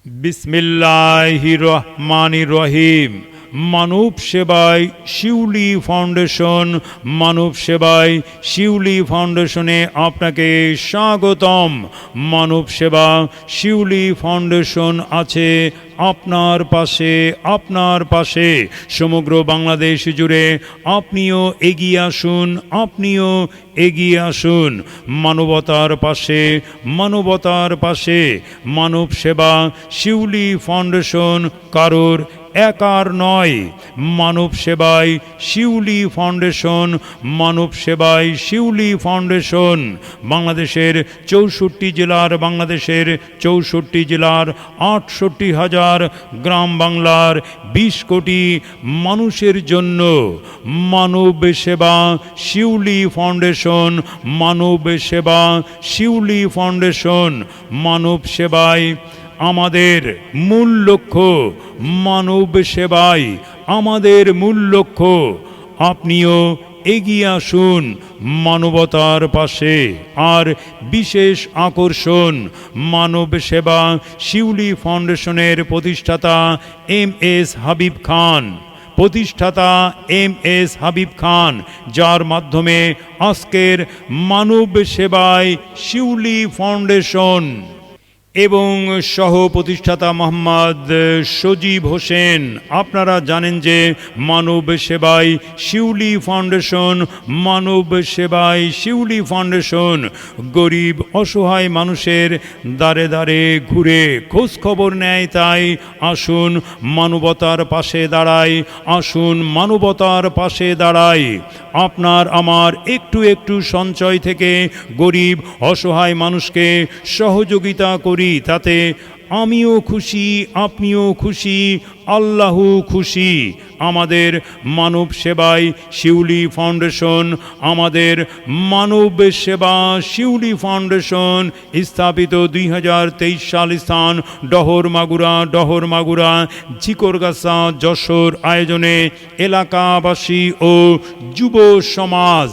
বিসমিল্লাহির রহমানির রহিম। মানব সেবায় শিউলি ফাউন্ডেশন, মানব সেবায় শিউলি ফাউন্ডেশনে আপনাকে স্বাগতম। মানব সেবা শিউলি ফাউন্ডেশন আছে আপনার পাশে, আপনার পাশে। সমগ্র বাংলাদেশ জুড়ে আপনিও এগিয়ে আসুন, আপনিও এগিয়ে আসুন। মানবতার পাশে, মানবতার পাশে। মানব সেবা শিউলি ফাউন্ডেশন কারোর একার নয়। মানব সেবায় শিউলি ফাউন্ডেশন, মানব সেবায় শিউলি ফাউন্ডেশন। বাংলাদেশের 64 জেলার, বাংলাদেশের 64 জেলার 68,000 গ্রাম বাংলার 20 কোটি মানুষের জন্য মানব সেবা শিউলি ফাউন্ডেশন, মানব সেবা শিউলি ফাউন্ডেশন। মানব সেবায় আমাদের মূল লক্ষ্য, মানব সেবায় আমাদের মূল লক্ষ্য। আপনিও এগিয়ে আসুন মানবতার পাশে। আর বিশেষ আকর্ষণ, মানব সেবা শিউলি ফাউন্ডেশনের প্রতিষ্ঠাতা MS হাবিব খান, প্রতিষ্ঠাতা MS হাবিব খান, যার মাধ্যমে আজকের মানব সেবায় শিউলি ফাউন্ডেশন এবং সহ প্রতিষ্ঠাতা মোহাম্মদ সজীব হোসেন। আপনারা জানেন যে মানব সেবায় শিউলি ফাউন্ডেশন, মানব সেবায় শিউলি ফাউন্ডেশন গরিব অসহায় মানুষের দ্বারে দ্বারে ঘুরে খোঁজ খবর নেয়। তাই আসুন মানবতার পাশে দাঁড়াই, আসুন মানবতার পাশে দাঁড়াই। আপনার আমার একটু একটু সঞ্চয় থেকে গরিব অসহায় মানুষকে সহযোগিতা করি, তাতে আমিও খুশি, আপনিও খুশি, আল্লাহ খুশি। আমাদের মানব সেবায় শিউলি ফাউন্ডেশন, আমাদের মানব সেবা শিউলি ফাউন্ডেশন স্থাপিত 2023 সাল, স্থান ডহর মাগুরা ঝিকরগাছা যশোর। আয়োজনে এলাকাবাসী ও যুব সমাজ।